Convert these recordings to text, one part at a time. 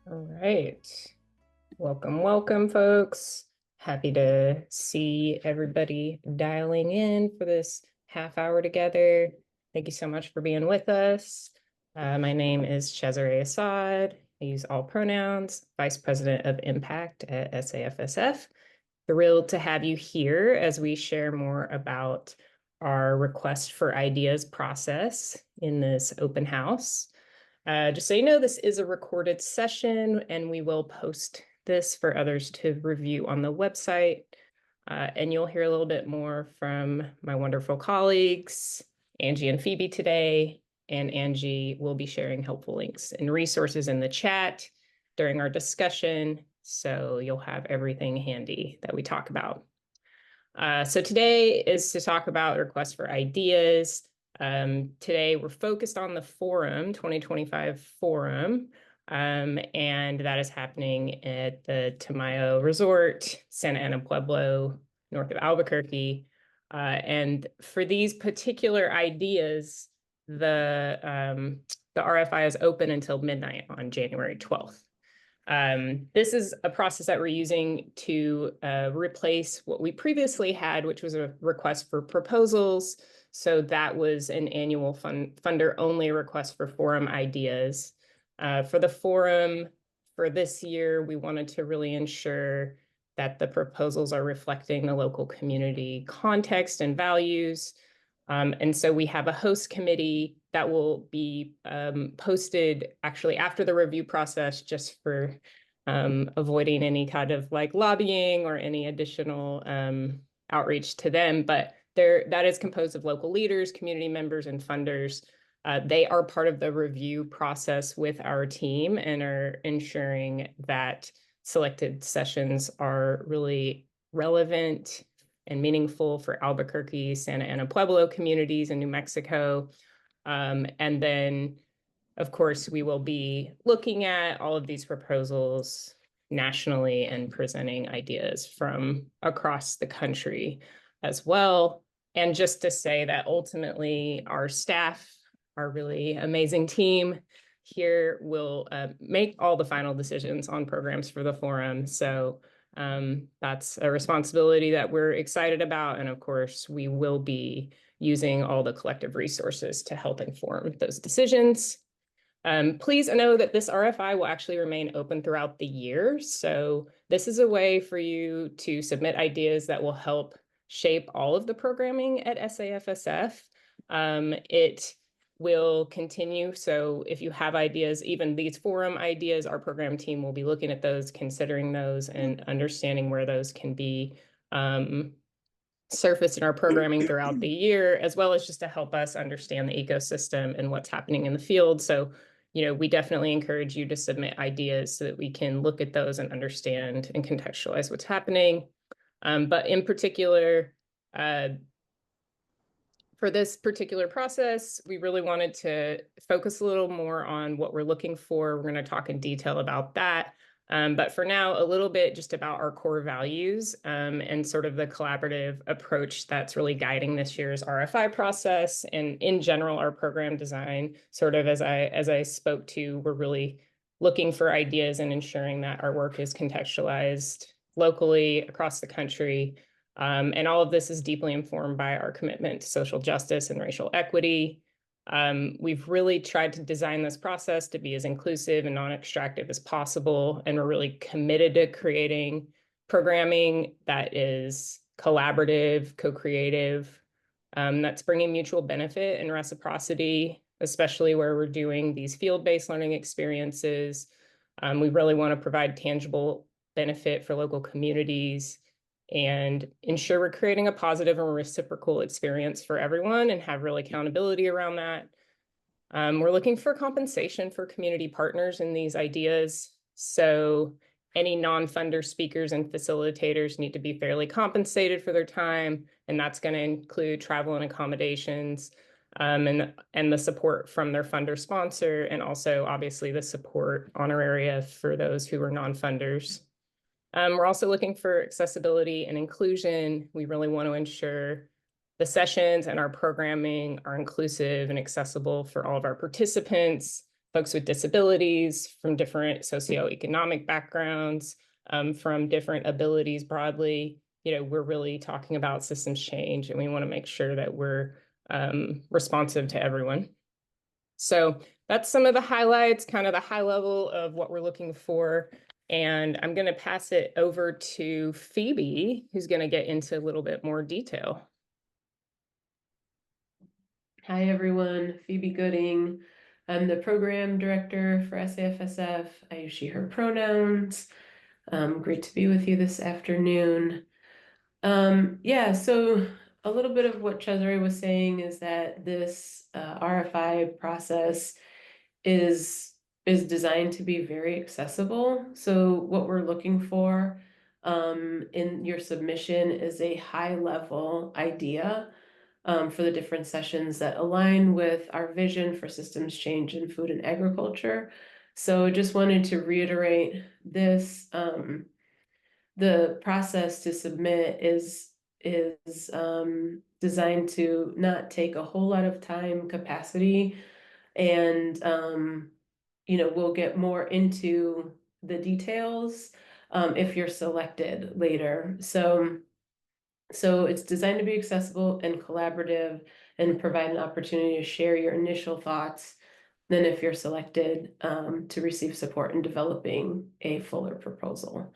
All right. Welcome, folks. Happy to see everybody dialing in for this half hour together. Thank you so much for being with us. My name is Cesare Assad. I use all pronouns, Vice President of Impact at SAFSF. Thrilled to have you here as we share more about our request for ideas process in this open house. Just so you know, this is a recorded session and we will post this for others to review on the website. And you'll hear a little bit more from my wonderful colleagues, Angie and Phoebe today. And Angie will be sharing helpful links and resources in the chat during our discussion. So you'll have everything handy that we talk about. So today is to talk about requests for ideas. Today we're focused on the forum, 2025 forum, and that is happening at the Tamayo Resort, Santa Ana Pueblo, north of Albuquerque. And for these particular ideas, the RFI is open until midnight on January 12th. This is a process that we're using to replace what we previously had, which was a request for proposals. So that was an annual funder-only request for forum ideas. For the forum for this year, we wanted to really ensure that the proposals are reflecting the local community context and values. And so we have a host committee that will be posted actually after the review process, just for avoiding any kind of like lobbying or any additional outreach to them. But that is composed of local leaders, community members, and funders. They are part of the review process with our team and are ensuring that selected sessions are really relevant and meaningful for Albuquerque, Santa Ana Pueblo communities in New Mexico. And then, of course, we will be looking at all of these proposals nationally and presenting ideas from across the country as well. And just to say that ultimately our staff, our really amazing team here, will make all the final decisions on programs for the forum. So that's a responsibility that we're excited about. And of course, we will be using all the collective resources to help inform those decisions. Please know that this RFI will actually remain open throughout the year. So this is a way for you to submit ideas that will help shape all of the programming at SAFSF. It will continue. So if you have ideas, even these forum ideas, our program team will be looking at those, considering those, and understanding where those can be surfaced in our programming throughout the year, as well as just to help us understand the ecosystem and what's happening in the field. So, we definitely encourage you to submit ideas so that we can look at those and understand and contextualize what's happening. But in particular, for this particular process, we really wanted to focus a little more on what we're looking for. We're going to talk in detail about that. But for now, a little bit just about our core values and sort of the collaborative approach that's really guiding this year's RFI process. And in general, our program design, sort of as I spoke to, we're really looking for ideas and ensuring that our work is contextualized locally across the country. And all of this is deeply informed by our commitment to social justice and racial equity. We've really tried to design this process to be as inclusive and non-extractive as possible. And we're really committed to creating programming that is collaborative, co-creative, that's bringing mutual benefit and reciprocity, especially where we're doing these field-based learning experiences. We really want to provide tangible benefit for local communities and ensure we're creating a positive and reciprocal experience for everyone and have real accountability around that. We're looking for compensation for community partners in these ideas. So any non-funder speakers and facilitators need to be fairly compensated for their time, and that's going to include travel and accommodations, and the support from their funder sponsor, and also obviously the support honoraria for those who are non-funders. We're also looking for accessibility and inclusion. We really want to ensure the sessions and our programming are inclusive and accessible for all of our participants, folks with disabilities, from different socioeconomic backgrounds, from different abilities broadly. We're really talking about systems change, and we want to make sure that we're responsive to everyone. So that's some of the highlights, kind of the high level of what we're looking for. And I'm going to pass it over to Phoebe, who's going to get into a little bit more detail. Hi, everyone. Phoebe Gooding. I'm the program director for SAFSF. I use she, her pronouns. Great to be with you this afternoon. So a little bit of what Cesare was saying is that this RFI process is designed to be very accessible. So what we're looking for in your submission is a high-level idea for the different sessions that align with our vision for systems change in food and agriculture. So just wanted to reiterate this. The process to submit is designed to not take a whole lot of time, capacity, and we'll get more into the details if you're selected later. So it's designed to be accessible and collaborative and provide an opportunity to share your initial thoughts. Then if you're selected to receive support in developing a fuller proposal.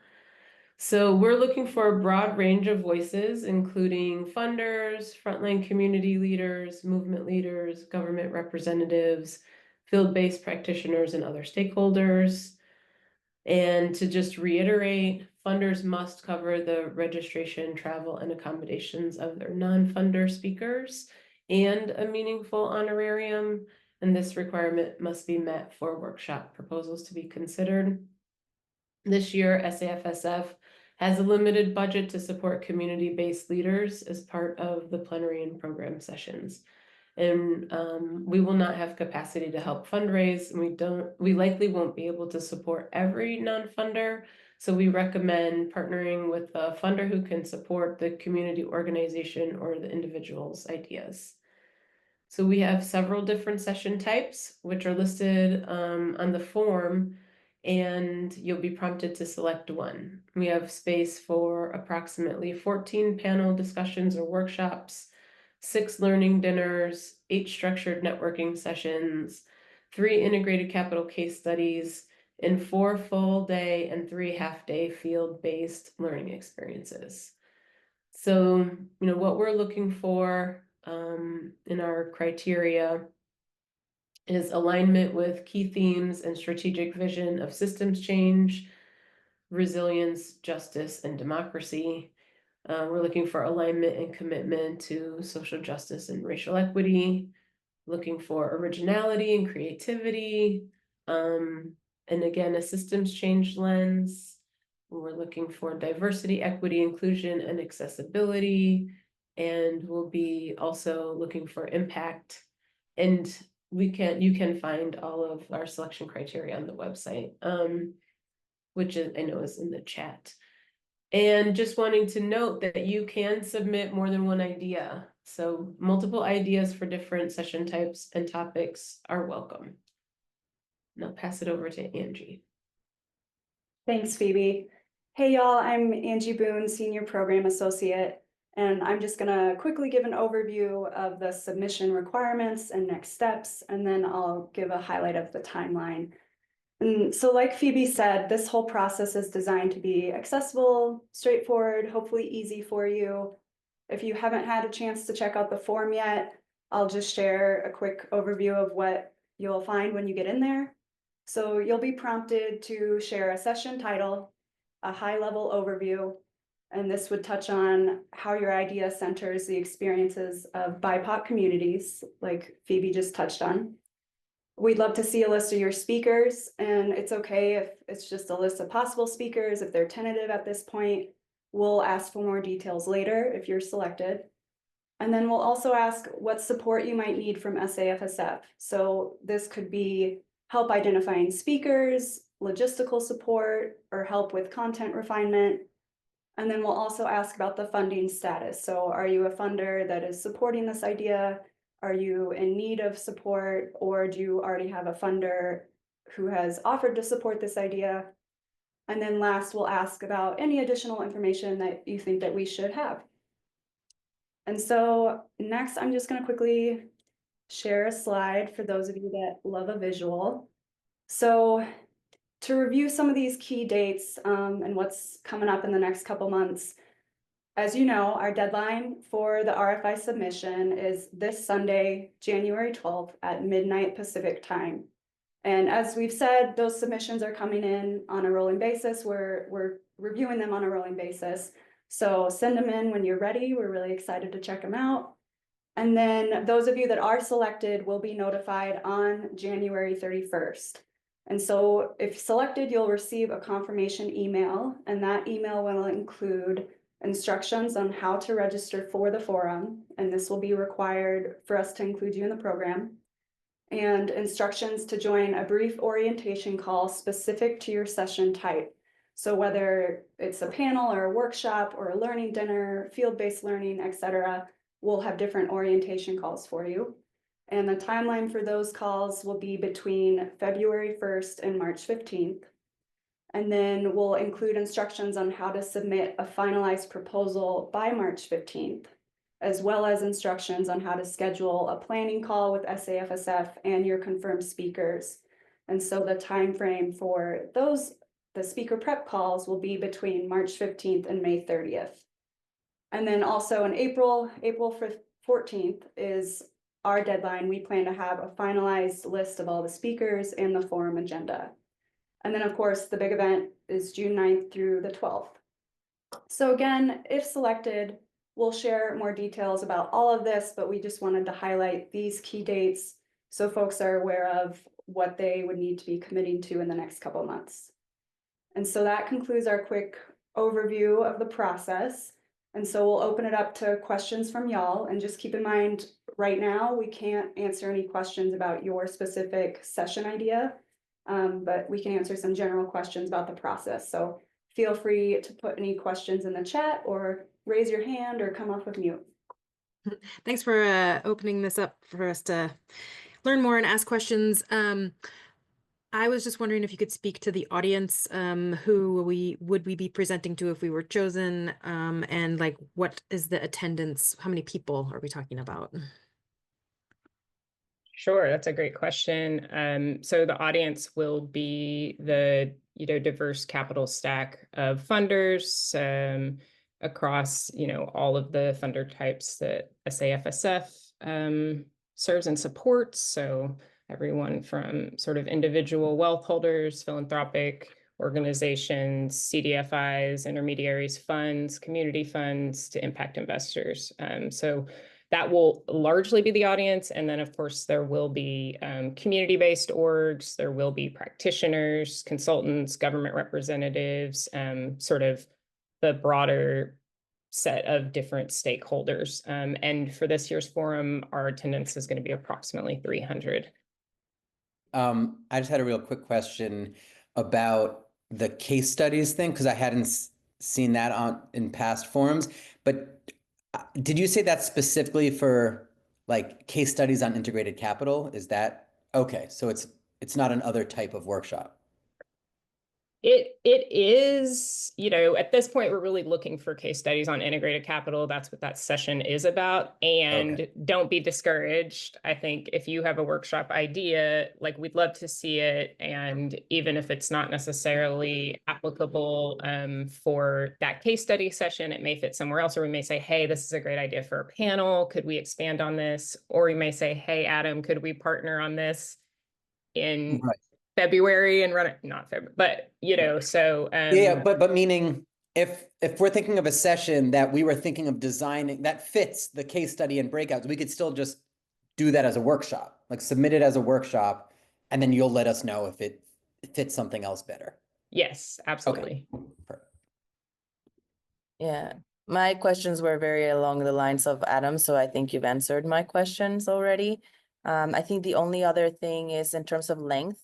So we're looking for a broad range of voices, including funders, frontline community leaders, movement leaders, government representatives, field-based practitioners, and other stakeholders. And to just reiterate, funders must cover the registration, travel, and accommodations of their non-funder speakers and a meaningful honorarium. And this requirement must be met for workshop proposals to be considered. This year, SAFSF has a limited budget to support community-based leaders as part of the plenary and program sessions. And we will not have capacity to help fundraise, and we likely won't be able to support every non-funder. So we recommend partnering with a funder who can support the community organization or the individual's ideas. So we have several different session types, which are listed on the form, and you'll be prompted to select one. We have space for approximately 14 panel discussions or workshops, 6 learning dinners, 8 structured networking sessions, 3 integrated capital case studies, and 4 full day and 3 half-day field-based learning experiences. So, what we're looking for in our criteria is alignment with key themes and strategic vision of systems change, resilience, justice, and democracy. We're looking for alignment and commitment to social justice and racial equity, looking for originality and creativity, and again, a systems change lens. We're looking for diversity, equity, inclusion, and accessibility, and we'll be also looking for impact. And you can find all of our selection criteria on the website, which I know is in the chat. And just wanting to note that you can submit more than one idea. So multiple ideas for different session types and topics are welcome. And I'll pass it over to Angie. Thanks, Phoebe. Hey, y'all, I'm Angie Boone, Senior Program Associate, and I'm just gonna quickly give an overview of the submission requirements and next steps, and then I'll give a highlight of the timeline. And so like Phoebe said, this whole process is designed to be accessible, straightforward, hopefully easy for you. If you haven't had a chance to check out the form yet, I'll just share a quick overview of what you'll find when you get in there. So you'll be prompted to share a session title, a high-level overview, and this would touch on how your idea centers the experiences of BIPOC communities, like Phoebe just touched on. We'd love to see a list of your speakers, and it's okay if it's just a list of possible speakers. If they're tentative at this point, we'll ask for more details later if you're selected. And then we'll also ask what support you might need from SAFSF. So this could be help identifying speakers, logistical support, or help with content refinement. And then we'll also ask about the funding status. So are you a funder that is supporting this idea? Are you in need of support, or do you already have a funder who has offered to support this idea. And then last, we'll ask about any additional information that you think that we should have. And so next, I'm just going to quickly share a slide for those of you that love a visual. So to review some of these key dates and what's coming up in the next couple months, as you know, our deadline for the RFI submission is this Sunday, January 12th at midnight Pacific time. And as we've said, those submissions are coming in on a rolling basis. We're reviewing them on a rolling basis. So send them in when you're ready. We're really excited to check them out. And then those of you that are selected will be notified on January 31st. And so if selected, you'll receive a confirmation email, and that email will include instructions on how to register for the forum. And this will be required for us to include you in the program, and instructions to join a brief orientation call specific to your session type. So whether it's a panel or a workshop or a learning dinner, field-based learning, etc., we'll have different orientation calls for you. And the timeline for those calls will be between February 1st and March 15th. And then we'll include instructions on how to submit a finalized proposal by March 15th, as well as instructions on how to schedule a planning call with SAFSF and your confirmed speakers. And so the time frame for those, the speaker prep calls, will be between March 15th and May 30th. And then also in April 14th is our deadline. We plan to have a finalized list of all the speakers and the forum agenda. And then of course, the big event is June 9th through the 12th. So again, if selected, we'll share more details about all of this, but we just wanted to highlight these key dates so folks are aware of what they would need to be committing to in the next couple of months. And so that concludes our quick overview of the process. And so we'll open it up to questions from y'all, and just keep in mind, right now, we can't answer any questions about your specific session idea, but we can answer some general questions about the process. So feel free to put any questions in the chat or raise your hand or come off of mute. Thanks for opening this up for us to learn more and ask questions. I was just wondering if you could speak to the audience, who would we be presenting to if we were chosen, and like what is the attendance? How many people are we talking about? Sure, that's a great question. So the audience will be the diverse capital stack of funders across all of the funder types that SAFSF serves and supports. So everyone from sort of individual wealth holders, philanthropic organizations, CDFIs, intermediaries, funds, community funds, to impact investors. So that will largely be the audience. And then, of course, there will be community-based orgs, there will be practitioners, consultants, government representatives, sort of the broader set of different stakeholders. And for this year's forum, our attendance is going to be approximately 300. I just had a real quick question about the case studies thing, because I hadn't seen that in past forums. But did you say that specifically for like case studies on integrated capital? Is that okay? So it's not another type of workshop. It is, at this point, we're really looking for case studies on integrated capital. That's what that session is about. And don't be discouraged. I think if you have a workshop idea, like we'd love to see it. And even if it's not necessarily applicable for that case study session, it may fit somewhere else. Or we may say, hey, this is a great idea for a panel. Could we expand on this? Or we may say, hey, Adam, could we partner on this in February and run it, not February, but so but meaning if we're thinking of a session that we were thinking of designing that fits the case study and breakouts, we could still just do that as a workshop, like submit it as a workshop, and then you'll let us know if it fits something else better. Yes, absolutely. Okay. Yeah, my questions were very along the lines of Adam, so I think you've answered my questions already. I think the only other thing is in terms of length.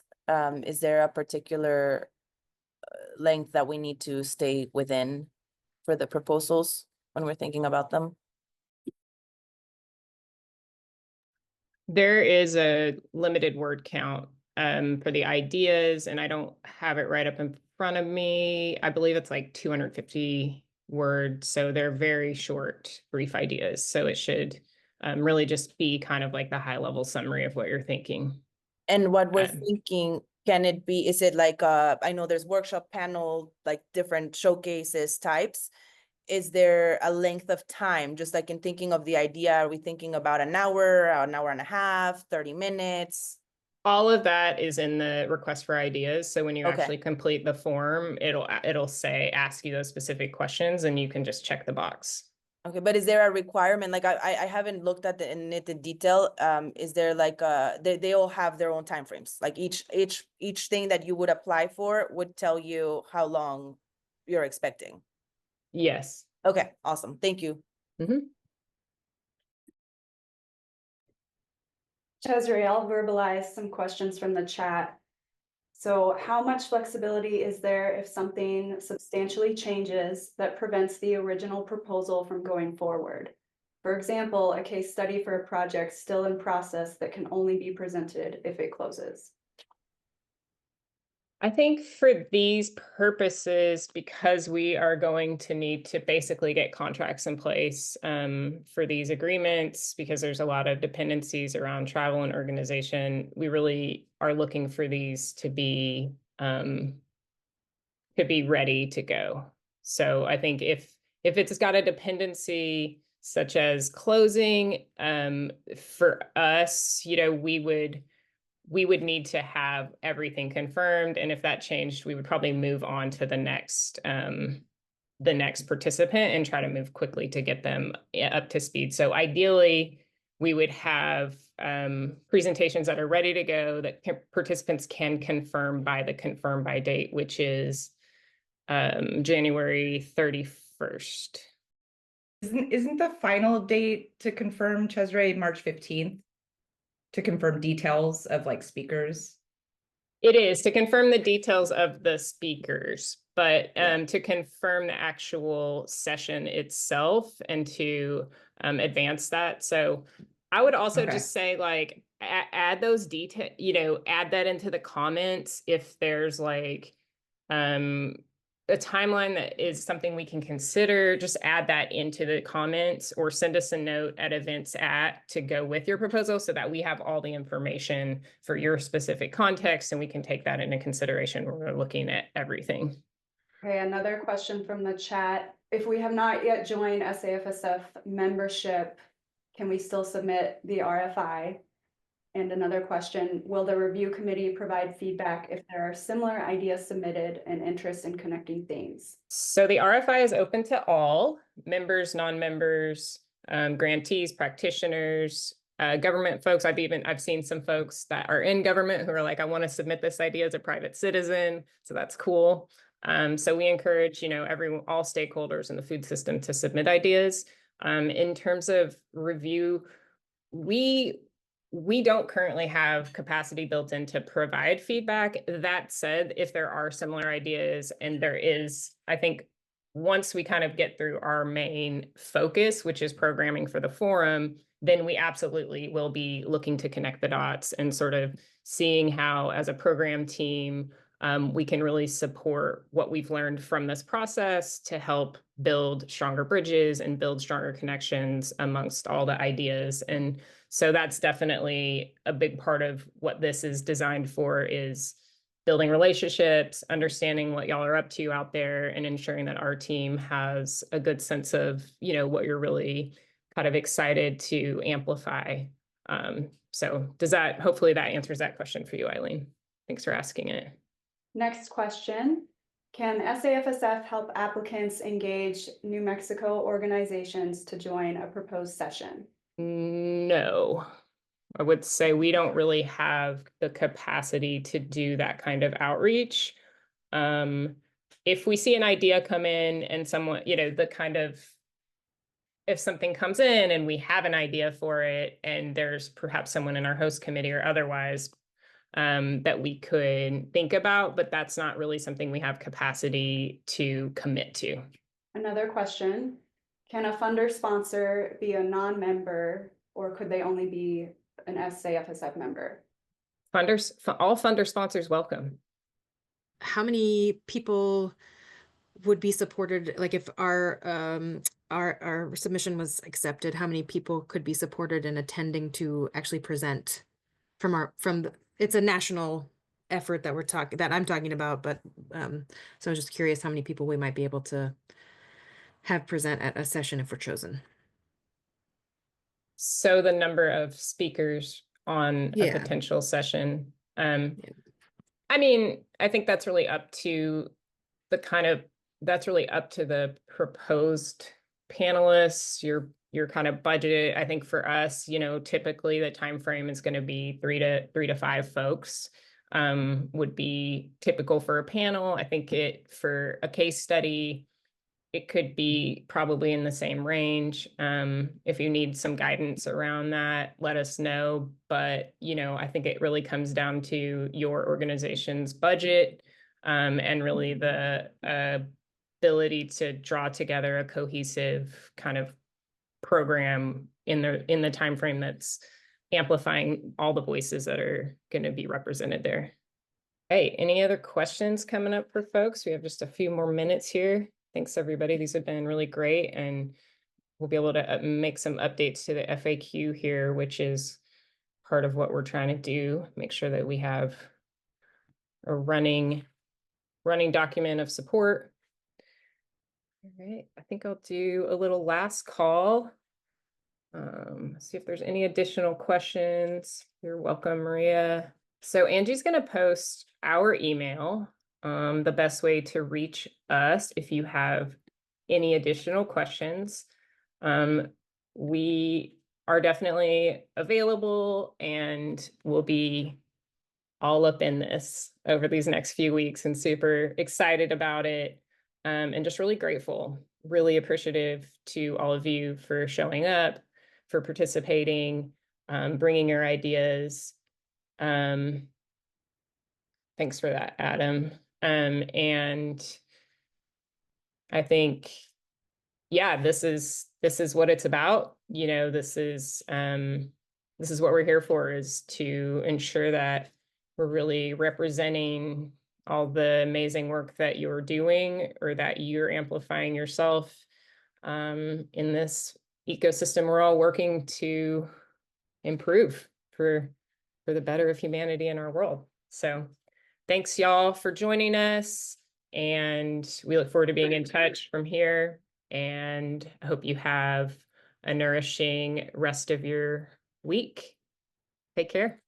Is there a particular length that we need to stay within for the proposals when we're thinking about them? There is a limited word count for the ideas, and I don't have it right up in front of me. I believe it's like 250 words, so they're very short, brief ideas. So it should really just be kind of like the high level summary of what you're thinking. And what we're Um, thinking, can it be, is it like, I know there's workshop panel, like different showcases types. Is there a length of time? Just like in thinking of the idea, are we thinking about an hour and a half, 30 minutes? All of that is in the request for ideas. So when you Okay. actually complete the form, it'll say, ask you those specific questions, and you can just check the box. Okay, but is there a requirement? Like I haven't looked at in detail. Is there like they all have their own timeframes? Like each thing that you would apply for would tell you how long you're expecting. Yes. Okay, awesome. Thank you. Cesare, I'll verbalize some questions from the chat. So how much flexibility is there if something substantially changes that prevents the original proposal from going forward? For example, a case study for a project still in process that can only be presented if it closes. I think for these purposes, because we are going to need to basically get contracts in place for these agreements, because there's a lot of dependencies around travel and organization, we really are looking for these to be ready to go. So I think if it's got a dependency such as closing, for us, we would need to have everything confirmed. And if that changed, we would probably move on to the next participant and try to move quickly to get them up to speed. So ideally, we would have presentations that are ready to go that participants can confirm by the confirm by date, which is January 31st. Isn't the final date to confirm, Cesare, March 15th? To confirm details of like speakers? It is to confirm the details of the speakers, but Yeah. to confirm the actual session itself and to advance that. So I would also Okay. just say, like, add those details, add that into the comments if there's like a timeline that is something we can consider. Just add that into the comments or send us a note at events to go with your proposal so that we have all the information for your specific context and we can take that into consideration when we're looking at everything. Okay, another question from the chat. If we have not yet joined SAFSF membership, can we still submit the RFI? And another question, will the review committee provide feedback if there are similar ideas submitted and interest in connecting things? So the RFI is open to all members, non-members, grantees, practitioners, government folks. I've seen some folks that are in government who are like, I want to submit this idea as a private citizen. So that's cool. So we encourage, all stakeholders in the food system to submit ideas. In terms of review, we don't currently have capacity built in to provide feedback. That said, if there are similar ideas, and there is, I think once we kind of get through our main focus, which is programming for the forum, then we absolutely will be looking to connect the dots and sort of seeing how, as a program team, we can really support what we've learned from this process to help build stronger bridges and build stronger connections amongst all the ideas. And so that's definitely a big part of what this is designed for, is building relationships, understanding what y'all are up to out there, and ensuring that our team has a good sense of, what you're really kind of excited to amplify. So hopefully that answers that question for you, Eileen. Thanks for asking it. Next question. Can SAFSF help applicants engage New Mexico organizations to join a proposed session? No, I would say we don't really have the capacity to do that kind of outreach. If we see an idea come in and someone, if something comes in and we have an idea for it, and there's perhaps someone in our host committee or otherwise that we could think about, but that's not really something we have capacity to commit to. Another question, can a funder sponsor be a non-member, or could they only be an SAFSF member? Funders, all funder sponsors welcome. How many people would be supported? Like if our submission was accepted, how many people could be supported in attending to actually present it's a national effort that I'm talking about, but so I was just curious how many people we might be able to have present at a session if we're chosen. So the number of speakers on a Yeah. potential session. I mean, I think that's really up to that's really up to the proposed panelists, your kind of budget. I think for us, you know, typically the time frame is going to be three to five folks, would be typical for a panel. I think for a case study, it could be probably in the same range. If you need some guidance around that, let us know. But, you know, I think it really comes down to your organization's budget, and really the ability to draw together a cohesive kind of program in the time frame that's amplifying all the voices that are going to be represented there. Hey, any other questions coming up for folks? We have just a few more minutes here. Thanks, everybody. These have been really great, and we'll be able to make some updates to the FAQ here, which is part of what we're trying to do. Make sure that we have a running document of support. All right, I think I'll do a little last call. See if there's any additional questions. You're welcome, Maria. So Angie's going to post our email, the best way to reach us if you have any additional questions. We are definitely available and we'll be all up in this over these next few weeks and super excited about it, and just really grateful, really appreciative to all of you for showing up, for participating, bringing your ideas. Thanks for that, Adam. And I think, yeah, this is what it's about. You know, this is what we're here for, is to ensure that we're really representing all the amazing work that you're doing or that you're amplifying yourself, in this ecosystem we're all working to improve for the better of humanity in our world. So thanks y'all for joining us, and we look forward to being in touch from here, and I hope you have a nourishing rest of your week. Take care.